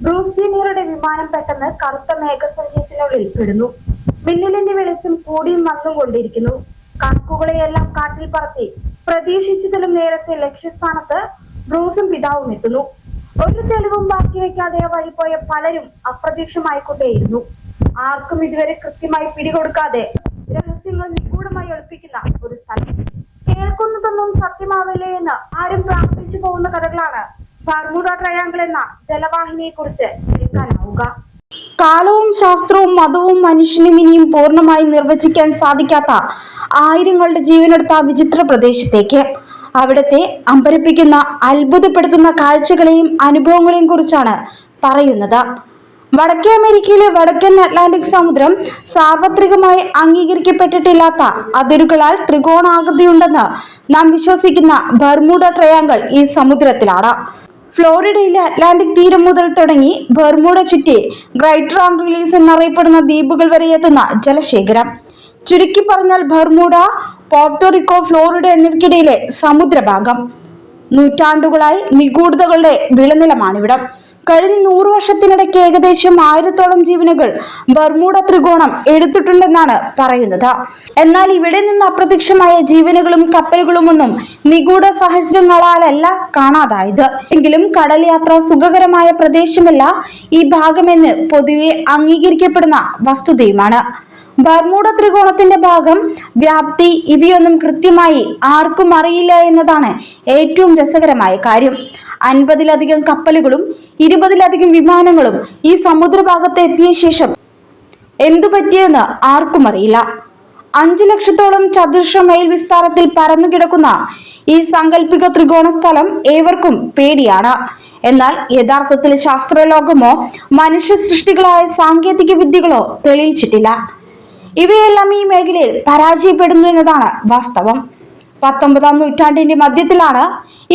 Bruce ജൂനിയറുടെ വിമാനം പെട്ടെന്ന് കറുത്ത മേഘസഞ്ചയത്തിനുള്ളിൽ പെടുന്നു. മിന്നലിന്റെ വെളിച്ചം കൂടിയും വന്നുകൊണ്ടിരിക്കുന്നു. കണക്കുകളെയെല്ലാം കാറ്റിൽ പറത്തി പ്രതീക്ഷിച്ചതിലും നേരത്തെ ലക്ഷ്യസ്ഥാനത്ത് ബ്രൂസും പിതാവും എത്തുന്നു. ഒരു തെളിവും ബാക്കി വയ്ക്കാതെ വഴിപോയ പലരും അപ്രത്യക്ഷമായിക്കൊണ്ടേയിരുന്നു. ആർക്കും ഇതുവരെ കൃത്യമായി പിടികൊടുക്കാതെ രഹസ്യങ്ങൾ നിഗൂഢമായി ഒളിപ്പിക്കുന്ന ഒരു സ്ഥലം. കേൾക്കുന്നതൊന്നും സത്യമാവില്ലേ എന്ന് ആരും പ്രാർത്ഥിച്ചു പോകുന്ന കഥകളാണ് ബർമുഡ ട്രയാങ്കിൾ എന്ന ജലവാഹിനിയെ കുറിച്ച് കേൾക്കാനാവുക. കാലവും ശാസ്ത്രവും മതവും മനുഷ്യനും ഇനിയും പൂർണ്ണമായി നിർവചിക്കാൻ സാധിക്കാത്ത ആയിരങ്ങളുടെ ജീവനെടുത്ത വിചിത്ര പ്രദേശത്തേക്ക്, അവിടുത്തെ അമ്പരപ്പിക്കുന്ന അത്ഭുതപ്പെടുത്തുന്ന കാഴ്ചകളെയും അനുഭവങ്ങളെയും കുറിച്ചാണ് പറയുന്നത്. വടക്കേ അമേരിക്കയിലെ വടക്കൻ അറ്റ്ലാന്റിക് സമുദ്രം സാർവത്രികമായി അംഗീകരിക്കപ്പെട്ടിട്ടില്ലാത്ത അതിരുകളാൽ ത്രികോണാകൃതിയുണ്ടെന്ന് നാം വിശ്വസിക്കുന്ന ബർമുഡ ട്രയാങ്കിൾ ഈ സമുദ്രത്തിലാണ്. ഫ്ലോറിഡയിലെ അറ്റ്ലാന്റിക് തീരം മുതൽ തുടങ്ങി ബർമുഡ ചുറ്റി ഗ്രേറ്റർ ആന്റിലീസ് എന്നറിയപ്പെടുന്ന ദ്വീപുകൾ വരെ എത്തുന്ന ജലശേഖരം. ചുരുക്കി പറഞ്ഞാൽ ബർമുഡ, പോർട്ടോറിക്കോ, ഫ്ലോറിഡ എന്നിവയ്ക്കിടയിലെ സമുദ്രഭാഗം. നൂറ്റാണ്ടുകളായി നിഗൂഢതകളുടെ വിളനിലമാണിവിടം. കഴിഞ്ഞ 100 വർഷത്തിനിടയ്ക്ക് ഏകദേശം 1000-ഓളം ജീവനുകൾ ബർമുഡ ത്രികോണം എടുത്തിട്ടുണ്ടെന്നാണ് പറയുന്നത്. എന്നാൽ ഇവിടെ നിന്ന് അപ്രത്യക്ഷമായ ജീവനുകളും കപ്പലുകളുമൊന്നും നിഗൂഢ സാഹചര്യങ്ങളാലല്ല കാണാതായത്. എങ്കിലും കടൽ യാത്ര സുഖകരമായ പ്രദേശമല്ല ഈ ഭാഗമെന്ന് പൊതുവെ അംഗീകരിക്കപ്പെടുന്ന വസ്തുതയുമാണ്. ബർമുഡ ത്രികോണത്തിന്റെ ഭാഗം, വ്യാപ്തി ഇവയൊന്നും കൃത്യമായി ആർക്കും അറിയില്ല എന്നതാണ് ഏറ്റവും രസകരമായ കാര്യം. 50-ലധികം കപ്പലുകളും 20-ലധികം വിമാനങ്ങളും ഈ സമുദ്രഭാഗത്ത് എത്തിയ ശേഷം എന്തു പറ്റിയെന്ന് ആർക്കും അറിയില്ല. 5 ലക്ഷത്തോളം ചതുരശ്ര മൈൽ വിസ്താരത്തിൽ പരന്നു കിടക്കുന്ന ഈ സാങ്കല്പിക ത്രികോണ സ്ഥലം ഏവർക്കും പേടിയാണ്. എന്നാൽ യഥാർത്ഥത്തിൽ ശാസ്ത്രലോകമോ മനുഷ്യ സൃഷ്ടികളായ സാങ്കേതിക വിദ്യകളോ തെളിയിച്ചിട്ടില്ല. ഇവയെല്ലാം ഈ മേഖലയിൽ പരാജയപ്പെടുന്നു എന്നതാണ് വാസ്തവം. 19-ാം നൂറ്റാണ്ടിന്റെ മധ്യത്തിലാണ്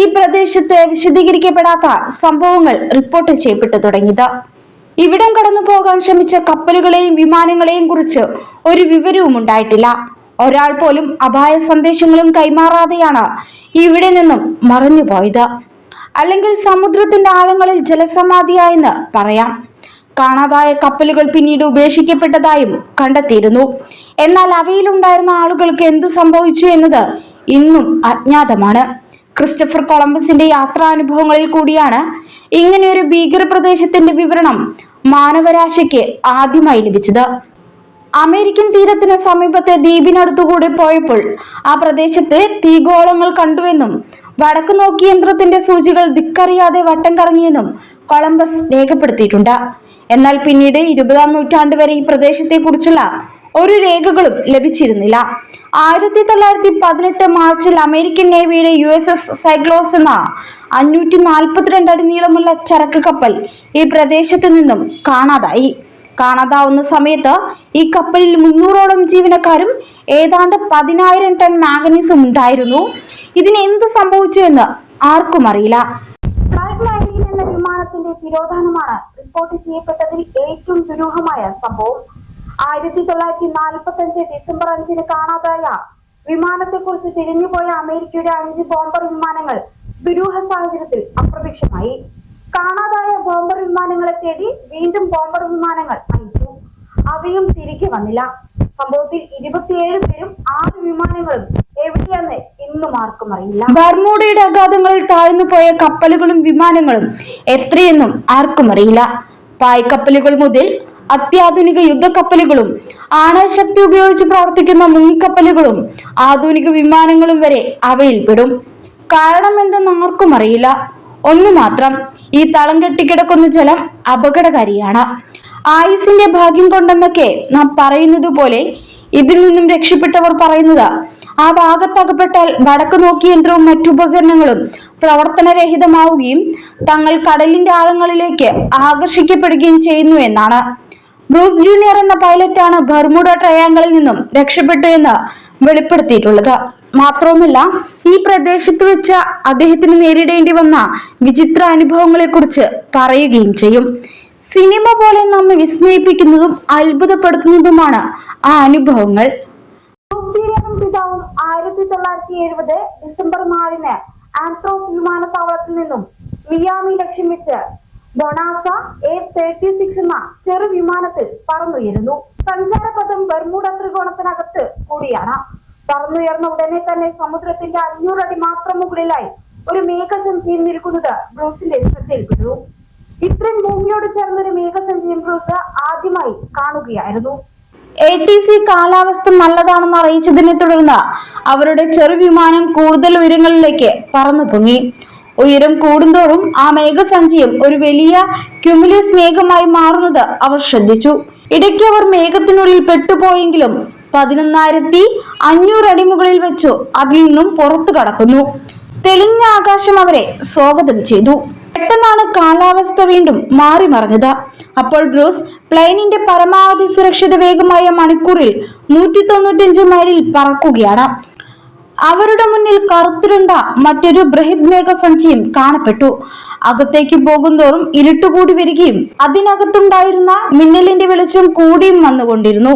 ഈ പ്രദേശത്ത് വിശദീകരിക്കപ്പെടാത്ത സംഭവങ്ങൾ റിപ്പോർട്ട് ചെയ്യപ്പെട്ടു തുടങ്ങിയത്. ഇവിടം കടന്നു പോകാൻ ശ്രമിച്ച കപ്പലുകളെയും വിമാനങ്ങളെയും കുറിച്ച് ഒരു വിവരവും ഉണ്ടായിട്ടില്ല. ഒരാൾ പോലും അപായ സന്ദേശങ്ങളും കൈമാറാതെയാണ് ഇവിടെ നിന്നും മറഞ്ഞുപോയത്. അല്ലെങ്കിൽ സമുദ്രത്തിന്റെ ആഴങ്ങളിൽ ജലസമാധിയായെന്ന് പറയാം. കാണാതായ കപ്പലുകൾ പിന്നീട് ഉപേക്ഷിക്കപ്പെട്ടതായും കണ്ടെത്തിയിരുന്നു. എന്നാൽ അവയിലുണ്ടായിരുന്ന ആളുകൾക്ക് എന്തു സംഭവിച്ചു എന്നത് ഇന്നും അജ്ഞാതമാണ്. ക്രിസ്റ്റഫർ കൊളംബസിന്റെ യാത്രാനുഭവങ്ങളിൽ കൂടിയാണ് ഇങ്ങനെയൊരു ഭീകര പ്രദേശത്തിന്റെ വിവരണം മാനവരാശിക്ക് ആദ്യമായി ലഭിച്ചത്. അമേരിക്കൻ തീരത്തിന് സമീപത്തെ ദ്വീപിനടുത്തുകൂടെ പോയപ്പോൾ ആ പ്രദേശത്ത് തീഗോളങ്ങൾ കണ്ടുവെന്നും വടക്ക് നോക്കി യന്ത്രത്തിന്റെ സൂചികൾ ദിക്കറിയാതെ വട്ടം കറങ്ങിയെന്നും കൊളംബസ് രേഖപ്പെടുത്തിയിട്ടുണ്ട്. എന്നാൽ പിന്നീട് 20-ാം നൂറ്റാണ്ട് വരെ ഈ പ്രദേശത്തെ കുറിച്ചുള്ള ഒരു രേഖകളും ലഭിച്ചിരുന്നില്ല. 1918 മാർച്ചിൽ അമേരിക്കൻ നേവിയുടെ USS സൈക്ലോസ് എന്ന 542 അടി നീളമുള്ള ചരക്ക് കപ്പൽ ഈ പ്രദേശത്തു നിന്നും കാണാതാവുന്ന സമയത്ത് ഈ കപ്പലിൽ 300-ഓളം ജീവനക്കാരും ഏതാണ്ട് 10,000 ടൺ മാംഗനീസും ഉണ്ടായിരുന്നു. ഇതിന് എന്തു സംഭവിച്ചു എന്ന് ആർക്കും അറിയില്ല. എന്ന വിമാനത്തിന്റെ തിരോധാനമാണ് റിപ്പോർട്ട് ചെയ്യപ്പെട്ടതിൽ ഏറ്റവും ദുരൂഹമായ സംഭവം. 1945 ഡിസംബർ 5-ന് കാണാതായ വിമാനത്തെക്കുറിച്ച് തിരിഞ്ഞുപോയ അമേരിക്കയുടെ 5 ബോംബർ വിമാനങ്ങൾ ദുരൂഹ സാഹചര്യത്തിൽ അപ്രത്യക്ഷമായി. കാണാതായ ബോംബർ വിമാനങ്ങളെ തേടി വീണ്ടും ബോംബർ വിമാനങ്ങൾ അയച്ചു. അവയും തിരികെ വന്നില്ല. സംഭവത്തിൽ 27 പേരും 6 വിമാനങ്ങളും എവിടെയെന്ന് ഇന്നും ആർക്കും അറിയില്ല. ബർമുഡയുടെ അഗാധങ്ങളിൽ താഴ്ന്നുപോയ കപ്പലുകളും വിമാനങ്ങളും എത്രയെന്നും ആർക്കും അറിയില്ല. പായ്ക്കപ്പലുകൾ മുതൽ അത്യാധുനിക യുദ്ധക്കപ്പലുകളും ആണവശക്തി ഉപയോഗിച്ച് പ്രവർത്തിക്കുന്ന മുങ്ങിക്കപ്പലുകളും ആധുനിക വിമാനങ്ങളും വരെ അവയിൽപ്പെടും. കാരണം എന്തെന്ന് ആർക്കും അറിയില്ല. ഒന്നു മാത്രം, ഈ തളം കെട്ടിക്കിടക്കുന്ന ജലം അപകടകാരിയാണ്. ആയുസിന്റെ ഭാഗ്യം കൊണ്ടെന്നൊക്കെ നാം പറയുന്നത് പോലെ ഇതിൽ നിന്നും രക്ഷപ്പെട്ടവർ പറയുന്നത് ആ ഭാഗത്തകപ്പെട്ടാൽ വടക്ക് നോക്കി യന്ത്രവും മറ്റുപകരണങ്ങളും പ്രവർത്തനരഹിതമാവുകയും തങ്ങൾ കടലിന്റെ ആഴങ്ങളിലേക്ക് ആകർഷിക്കപ്പെടുകയും ചെയ്യുന്നു എന്നാണ്. ബ്രൂസ് ജൂനിയർ എന്ന പൈലറ്റാണ് ബർമുഡ ട്രയാങ്കിളിൽ നിന്നും രക്ഷപ്പെട്ടു എന്ന് വെളിപ്പെടുത്തിയിട്ടുള്ളത്. മാത്രവുമല്ല, ഈ പ്രദേശത്ത് വെച്ച് അദ്ദേഹത്തിന് നേരിടേണ്ടി വന്ന വിചിത്ര അനുഭവങ്ങളെ കുറിച്ച് പറയുകയും ചെയ്യും. സിനിമ പോലെ നമ്മെ വിസ്മയിപ്പിക്കുന്നതും അത്ഭുതപ്പെടുത്തുന്നതുമാണ് ആ അനുഭവങ്ങൾ. പിതാവും 1970 ഡിസംബർ 4-ന് ആന്ത്രോസ് വിമാനത്താവളത്തിൽ നിന്നും മിയാമി ലക്ഷ്യം വെച്ച് ബൊണാസ എയർ F-36 എന്ന ചെറു വിമാനത്തിൽ പറന്നുയരുന്നു. സഞ്ചാരപഥം ബർമുഡ ത്രികോണത്തിനകത്ത് കൂടിയാണ്. പറന്നുയർന്ന ഉടനെ തന്നെ സമുദ്രത്തിന്റെ 500 അടി മാത്രം മുകളിലായി ഒരു മേഘസഞ്ചിയും നിൽക്കുന്നത് ബ്രൂസിന്റെ ശ്രദ്ധയിൽപ്പെട്ടു. ഇത്രയും ഭൂമിയോട് ചേർന്നൊരു മേഘസഞ്ചിയും ബ്രൂസ് ആദ്യമായി കാണുകയായിരുന്നു. ATC കാലാവസ്ഥ നല്ലതാണെന്ന് അറിയിച്ചതിനെ തുടർന്ന് അവരുടെ ചെറുവിമാനം കൂടുതൽ ഉയരങ്ങളിലേക്ക് പറന്നു പൊങ്ങി. ഉയരം കൂടുന്തോറും ആ മേഘസഞ്ചിയും ഒരു വലിയ ക്യുമുലസ് മേഘമായി മാറുന്നത് അവർ ശ്രദ്ധിച്ചു. ഇടയ്ക്ക് അവർ മേഘത്തിനുള്ളിൽ പെട്ടുപോയെങ്കിലും 11,500 അടി മുകളിൽ വെച്ചു അതിൽ നിന്നും പുറത്തു കടക്കുന്നു. തെളിഞ്ഞ ആകാശം അവരെ സ്വാഗതം ചെയ്തു. പെട്ടെന്നാണ് കാലാവസ്ഥ വീണ്ടും മാറി മറിഞ്ഞത്. അപ്പോൾ ബ്രൂസ് പ്ലെയിനിന്റെ പരമാവധി സുരക്ഷിത വേഗമായ മണിക്കൂറിൽ 195 മൈലിൽ പറക്കുകയാണ്. അവരുടെ മുന്നിൽ കറുത്തിരുണ്ട മറ്റൊരു ബൃഹത് മേഘസഞ്ചിയും കാണപ്പെട്ടു. അകത്തേക്ക് പോകുന്തോറും ഇരുട്ടുകൂടി വരികയും അതിനകത്തുണ്ടായിരുന്ന മിന്നലിന്റെ വെളിച്ചം കൂടിയും വന്നുകൊണ്ടിരുന്നു.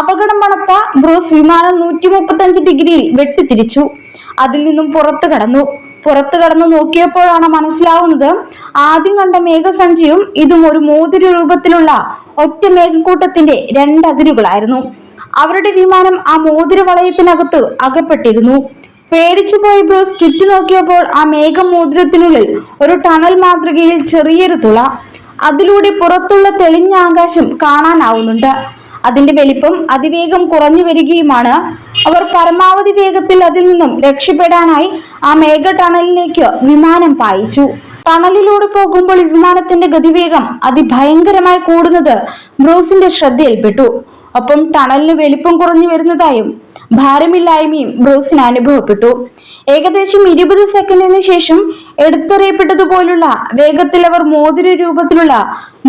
അപകടം മണത്ത ബ്രൂസ് വിമാനം 135 ഡിഗ്രിയിൽ വെട്ടിത്തിരിച്ചു അതിൽ നിന്നും പുറത്തു കടന്നു നോക്കിയപ്പോഴാണ് മനസ്സിലാവുന്നത് ആദ്യം കണ്ട മേഘസഞ്ചിയും ഇതും ഒരു മോതിര രൂപത്തിലുള്ള ഒറ്റ മേഘക്കൂട്ടത്തിന്റെ 2 അതിരുകളായിരുന്നു. അവരുടെ വിമാനം ആ മോതിര വളയത്തിനകത്ത് അകപ്പെട്ടിരുന്നു. പേടിച്ചുപോയി ബ്രൂസ് ചുറ്റി നോക്കിയപ്പോൾ ആ മേഘമോതിരത്തിനുള്ളിൽ ഒരു ടണൽ മാതൃകയിൽ ചെറിയൊരു തുള. അതിലൂടെ പുറത്തുള്ള തെളിഞ്ഞ ആകാശം കാണാനാവുന്നുണ്ട്. അതിന്റെ വലിപ്പം അതിവേഗം കുറഞ്ഞു വരികയുമാണ്. അവർ പരമാവധി വേഗത്തിൽ അതിൽ നിന്നും രക്ഷപ്പെടാനായി ആ മേഘ ടണലിലേക്ക് വിമാനം പായിച്ചു. ടണലിലൂടെ പോകുമ്പോൾ വിമാനത്തിന്റെ ഗതിവേഗം അതിഭയങ്കരമായി കൂടുന്നത് ബ്രൂസിന്റെ ശ്രദ്ധയിൽപ്പെട്ടു. ഒപ്പം ടണലിന് വലിപ്പം കുറഞ്ഞു വരുന്നതായും ഭാരമില്ലായ്മയും ബ്രൂസിന് അനുഭവപ്പെട്ടു. ഏകദേശം 20 സെക്കൻഡിന് ശേഷം എടുത്തെറിയപ്പെട്ടതുപോലുള്ള വേഗത്തിൽ അവർ മോതിര രൂപത്തിലുള്ള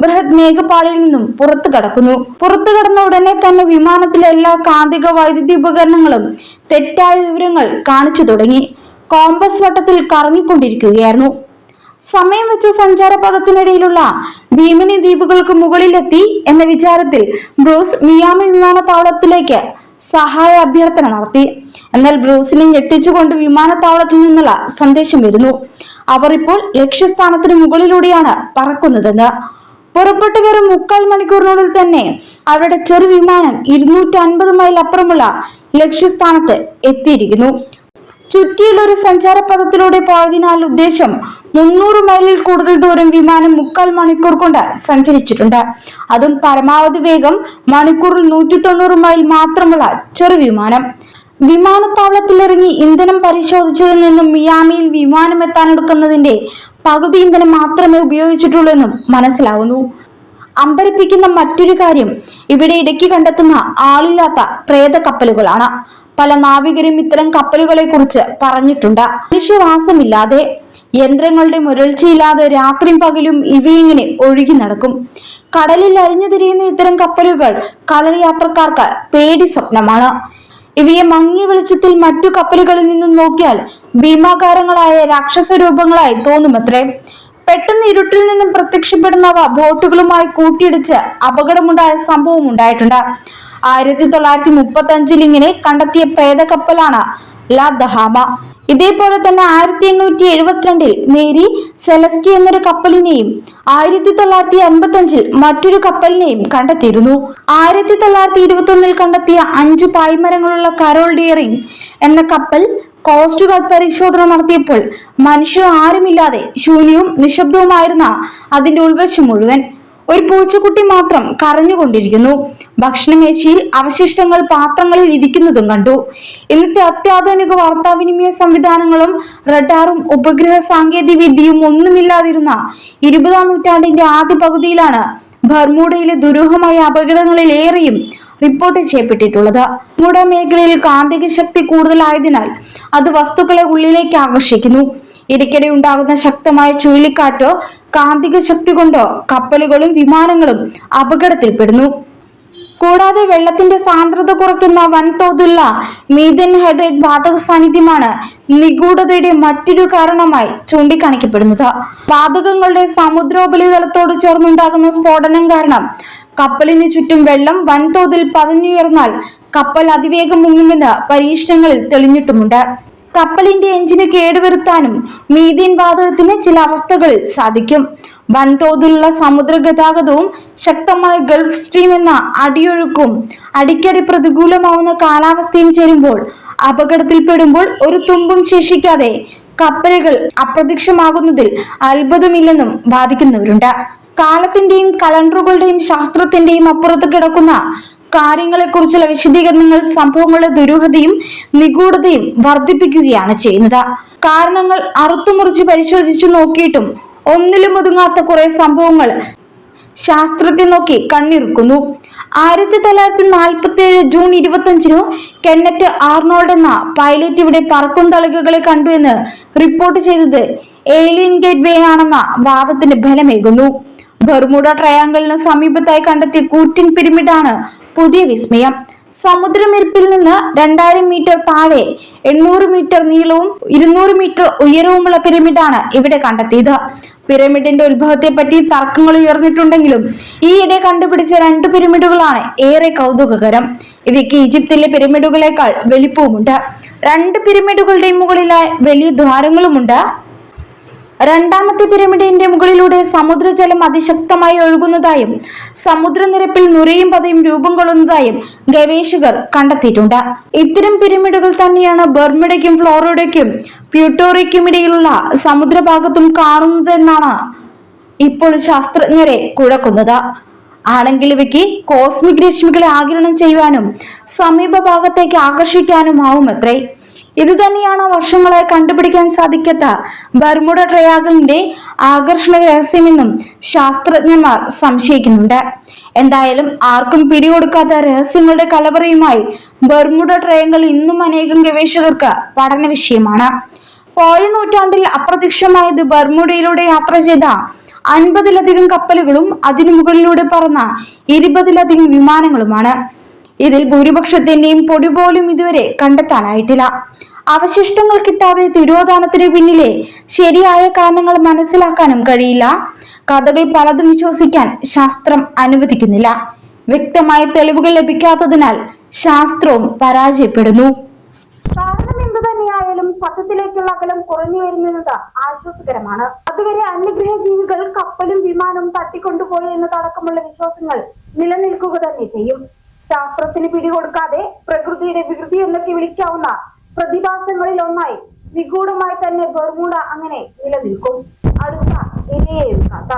ബൃഹത് മേഘപാളിയിൽ നിന്നും പുറത്തു കടന്ന ഉടനെ തന്നെ വിമാനത്തിലെ എല്ലാ കാന്തിക വൈദ്യുതി ഉപകരണങ്ങളും തെറ്റായ വിവരങ്ങൾ കാണിച്ചു തുടങ്ങി. കോമ്പസ് വട്ടത്തിൽ കറങ്ങിക്കൊണ്ടിരിക്കുകയായിരുന്നു. സമയം വെച്ച സഞ്ചാരപഥത്തിനിടയിലുള്ള ഭീമനി ദ്വീപുകൾക്ക് മുകളിലെത്തി എന്ന വിചാരത്തിൽ ബ്രൂസ് മിയാമി വിമാനത്താവളത്തിലേക്ക് സഹായ അഭ്യർത്ഥന നടത്തി. എന്നാൽ ബ്രൂസിനെ ഞെട്ടിച്ചുകൊണ്ട് വിമാനത്താവളത്തിൽ നിന്നുള്ള സന്ദേശം വരുന്നു. അവർ ഇപ്പോൾ ലക്ഷ്യസ്ഥാനത്തിന് മുകളിലൂടെയാണ് പറക്കുന്നതെന്ന്. പുറപ്പെട്ടു വെറും 3/4 മണിക്കൂറിനുള്ളിൽ തന്നെ അവരുടെ ചെറു വിമാനം 250 മൈൽ അപ്പുറമുള്ള ലക്ഷ്യസ്ഥാനത്ത് എത്തിയിരിക്കുന്നു. ചുറ്റിയുള്ള ഒരു സഞ്ചാരപഥത്തിലൂടെ പോയതിനാൽ ഉദ്ദേശം 300 മൈലിൽ കൂടുതൽ ദൂരം വിമാനം 3/4 മണിക്കൂർ കൊണ്ട് സഞ്ചരിച്ചിട്ടുണ്ട്. അതും പരമാവധി വേഗം മണിക്കൂറിൽ 190 മൈൽ മാത്രമുള്ള ചെറു വിമാനം. വിമാനത്താവളത്തിലിറങ്ങി ഇന്ധനം പരിശോധിച്ചതിൽ നിന്നും മിയാമിയിൽ വിമാനം എത്താനെടുക്കുന്നതിന്റെ പകുതി ഇന്ധനം മാത്രമേ ഉപയോഗിച്ചിട്ടുള്ളൂ എന്നും മനസ്സിലാവുന്നു. അമ്പരപ്പിക്കുന്ന മറ്റൊരു കാര്യം ഇവിടെ ഇടയ്ക്ക് കണ്ടെത്തുന്ന ആളില്ലാത്ത പ്രേത കപ്പലുകളാണ്. പല നാവികരും ഇത്തരം കപ്പലുകളെ കുറിച്ച് പറഞ്ഞിട്ടുണ്ട്. മനുഷ്യവാസമില്ലാതെ യന്ത്രങ്ങളുടെ മുരൾച്ചയില്ലാതെ രാത്രിയും പകലും ഇവയിങ്ങനെ ഒഴുകി നടക്കും. കടലിൽ അരിഞ്ഞു തിരിയുന്ന ഇത്തരം കപ്പലുകൾ കടൽ യാത്രക്കാർക്ക് പേടി സ്വപ്നമാണ്. ഇവയെ മങ്ങിയ വെളിച്ചത്തിൽ മറ്റു കപ്പലുകളിൽ നിന്നും നോക്കിയാൽ ഭീമാകാരങ്ങളായ രാക്ഷസ രൂപങ്ങളായി തോന്നുമത്രേ. പെട്ടെന്ന് ഇരുട്ടിൽ നിന്നും പ്രത്യക്ഷപ്പെടുന്നവ ബോട്ടുകളുമായി കൂട്ടിയിടിച്ച് അപകടമുണ്ടായ സംഭവം ഉണ്ടായിട്ടുണ്ട്. 1935 ഇങ്ങനെ കണ്ടെത്തിയ പ്രേത കപ്പലാണ് ലാ ദഹാമ. ഇതേപോലെ തന്നെ 1872 മേരി സെലസ്റ്റി എന്നൊരു കപ്പലിനെയും 1955 മറ്റൊരു കപ്പലിനെയും കണ്ടെത്തിയിരുന്നു. 1921 കണ്ടെത്തിയ 5 പായ്മരങ്ങളുള്ള കരോൾ ഡിയറിംഗ് എന്ന കപ്പൽ കോസ്റ്റ് ഗാർഡ് പരിശോധന നടത്തിയപ്പോൾ മനുഷ്യർ ആരുമില്ലാതെ ശൂന്യവും നിശബ്ദവുമായിരുന്ന അതിന്റെ ഉൾവശം മുഴുവൻ ഒരു പൂച്ചക്കുട്ടി മാത്രം കരഞ്ഞുകൊണ്ടിരിക്കുന്നു. ഭക്ഷണമേശയിൽ അവശിഷ്ടങ്ങൾ പാത്രങ്ങളിൽ ഇരിക്കുന്നതും കണ്ടു. ഇന്നത്തെ അത്യാധുനിക വാർത്താവിനിമയ സംവിധാനങ്ങളും റഡാറും ഉപഗ്രഹ സാങ്കേതിക വിദ്യയും ഒന്നുമില്ലാതിരുന്ന 20-ാം നൂറ്റാണ്ടിന്റെ ആദ്യ പകുതിയിലാണ് ബർമുഡയിലെ ദുരൂഹമായ അപകടങ്ങളിലേറെയും റിപ്പോർട്ട് ചെയ്യപ്പെട്ടിട്ടുള്ളത്. ബർമുഡ മേഖലയിൽ കാന്തിക ശക്തി കൂടുതലായതിനാൽ അത് വസ്തുക്കളെ ഉള്ളിലേക്ക് ആകർഷിക്കുന്നു. ഇടയ്ക്കിടെ ഉണ്ടാകുന്ന ശക്തമായ ചുഴലിക്കാറ്റോ കാന്തിക ശക്തി കൊണ്ടോ കപ്പലുകളും വിമാനങ്ങളും അപകടത്തിൽപ്പെടുന്നു. കൂടാതെ വെള്ളത്തിന്റെ സാന്ദ്രത കുറയ്ക്കുന്ന വൻതോതിലുള്ള മീഥേൻ ഹൈഡ്രേറ്റ് വാതക സാന്നിധ്യമാണ് നിഗൂഢതയുടെ മറ്റൊരു കാരണമായി ചൂണ്ടിക്കാണിക്കപ്പെടുന്നത്. വാതകങ്ങളുടെ സമുദ്രോപരിതലത്തോട് ചേർന്നുണ്ടാകുന്ന സ്ഫോടനം കാരണം കപ്പലിന് ചുറ്റും വെള്ളം വൻതോതിൽ പതഞ്ഞുയർന്നാൽ കപ്പൽ അതിവേഗം മുങ്ങുമെന്ന് പരീക്ഷണങ്ങളിൽ തെളിഞ്ഞിട്ടുമുണ്ട്. കപ്പലിന്റെ എഞ്ചിന് കേടുവരുത്താനും മീഥേൻ വാതകത്തിന് ചില അവസ്ഥകളിൽ സാധിക്കും. വൻതോതിലുള്ള സമുദ്ര ഗതാഗതവും ശക്തമായ ഗൾഫ് സ്ട്രീം എന്ന അടിയൊഴുക്കും അടിക്കടി പ്രതികൂലമാവുന്ന കാലാവസ്ഥയും ചേരുമ്പോൾ അപകടത്തിൽപ്പെടുമ്പോൾ ഒരു തുമ്പും ശേഷിക്കാതെ കപ്പലുകൾ അപ്രത്യക്ഷമാകുന്നതിൽ അത്ഭുതമില്ലെന്നും വാദിക്കുന്നവരുണ്ട്. കാലത്തിന്റെയും കലണ്ടറുകളുടെയും ശാസ്ത്രത്തിന്റെയും അപ്പുറത്ത് കിടക്കുന്ന കാര്യങ്ങളെക്കുറിച്ചുള്ള വിശദീകരണങ്ങൾ സംഭവങ്ങളുടെ ദുരൂഹതയും നിഗൂഢതയും വർദ്ധിപ്പിക്കുകയാണ് ചെയ്യുന്നത്. കാരണങ്ങൾ അറുത്തുമുറിച്ച് പരിശോധിച്ചു നോക്കിയിട്ടും ഒന്നിലും ഒതുങ്ങാത്ത കുറെ സംഭവങ്ങൾ ശാസ്ത്രത്തെ നോക്കി കണ്ണിറുക്കുന്നു. 1947 ജൂൺ 25 കെന്നറ്റ് ആർണോൾഡ് എന്ന പൈലറ്റ് ഇവിടെ പറക്കും തളികകളെ കണ്ടു എന്ന് റിപ്പോർട്ട് ചെയ്തത് ഏലിയൻ ഗേറ്റ് വേ ആണെന്ന വാദത്തിന് ബലമേകുന്നു. ബർമുഡ ട്രയാങ്കിളിന് സമീപത്തായി കണ്ടെത്തിയ കൂറ്റൻ പിരമിഡാണ് പുതിയ വിസ്മയം. സമുദ്രനിരപ്പിൽ നിന്ന് 2000 മീറ്റർ താഴെ 800 മീറ്റർ നീളവും 200 മീറ്റർ ഉയരവുമുള്ള പിരമിഡാണ് ഇവിടെ കണ്ടെത്തിയത്. പിരമിഡിന്റെ ഉത്ഭവത്തെ പറ്റി തർക്കങ്ങൾ ഉയർന്നിട്ടുണ്ടെങ്കിലും ഈയിടെ കണ്ടുപിടിച്ച 2 പിരമിഡുകളാണ് ഏറെ കൗതുകകരം. ഇവയ്ക്ക് ഈജിപ്തിലെ പിരമിഡുകളെക്കാൾ വലിപ്പവുമുണ്ട്. 2 പിരമിഡുകളുടെയും മുകളിലായി വലിയ ദ്വാരങ്ങളുമുണ്ട്. രണ്ടാമത്തെ പിരമിഡിന്റെ മുകളിലൂടെ സമുദ്രജലം അതിശക്തമായി ഒഴുകുന്നതായും സമുദ്രനിരപ്പിൽ നുരയും പതയും രൂപം കൊള്ളുന്നതായും ഗവേഷകർ കണ്ടെത്തിയിട്ടുണ്ട്. ഇത്തരം പിരമിഡുകൾ തന്നെയാണ് ബർമുഡയ്ക്കും ഫ്ലോറിഡയ്ക്കും പ്യൂട്ടോറിക്കും ഇടയിലുള്ള സമുദ്രഭാഗത്തും കാണുന്നതെന്നാണ് ഇപ്പോൾ ശാസ്ത്രജ്ഞരെ കുഴക്കുന്നത്. ആണെങ്കിൽ ഇവയ്ക്ക് കോസ്മിക് രശ്മികളെ ആഗിരണം ചെയ്യുവാനും സമീപ ഭാഗത്തേക്ക് ആകർഷിക്കാനുമാവുമത്രേ. ഇത് തന്നെയാണ് വർഷങ്ങളായി കണ്ടുപിടിക്കാൻ സാധിക്കാത്ത ബർമുഡ ട്രയാങ്കിളിന്റെ ആകർഷണ രഹസ്യമെന്നും ശാസ്ത്രജ്ഞന്മാർ സംശയിക്കുന്നുണ്ട്. എന്തായാലും ആർക്കും പിടികൊടുക്കാത്ത രഹസ്യങ്ങളുടെ കലവറയുമായി ബർമുഡ ട്രയാങ്കിൾ ഇന്നും അനേകം ഗവേഷകർക്ക് പഠന വിഷയമാണ്. പോയ നൂറ്റാണ്ടിൽ അപ്രത്യക്ഷമായത് ബർമുഡയിലൂടെ യാത്ര ചെയ്ത 50-ലധികം കപ്പലുകളും അതിനു മുകളിലൂടെ പറന്ന 20-ലധികം വിമാനങ്ങളുമാണ്. ഇതിൽ ഭൂരിപക്ഷത്തിന്റെയും പൊടി പോലും ഇതുവരെ കണ്ടെത്താനായിട്ടില്ല. അവശിഷ്ടങ്ങൾ കിട്ടാതെ തിരോധാനത്തിന് പിന്നിലെ ശരിയായ കാരണങ്ങൾ മനസ്സിലാക്കാനും കഴിയില്ല. കഥകൾ പലതും വിശ്വസിക്കാൻ ശാസ്ത്രം അനുവദിക്കുന്നില്ല. വ്യക്തമായ തെളിവുകൾ ലഭിക്കാത്തതിനാൽ ശാസ്ത്രവും പരാജയപ്പെടുന്നു. കാരണം എന്തു തന്നെയായാലും സത്യത്തിലേക്കുള്ള അകലം കുറഞ്ഞു വരുന്നത് ആശ്വാസകരമാണ്. അതുവരെ അന്യഗ്രഹ ജീവികൾ കപ്പലും വിമാനവും തട്ടിക്കൊണ്ടുപോയി എന്നതടക്കമുള്ള വിശ്വാസങ്ങൾ നിലനിൽക്കുക തന്നെ ചെയ്യും. ശാസ്ത്രത്തിന് പിടികൊടുക്കാതെ പ്രകൃതിയുടെ വികൃതി എന്നൊക്കെ വിളിക്കാവുന്ന പ്രതിഭാസങ്ങളിൽ ഒന്നായി നിഗൂഢമായി തന്നെ ബർമുഡ അങ്ങനെ നിലനിൽക്കും. അടുത്ത ഇരയെ കഥ.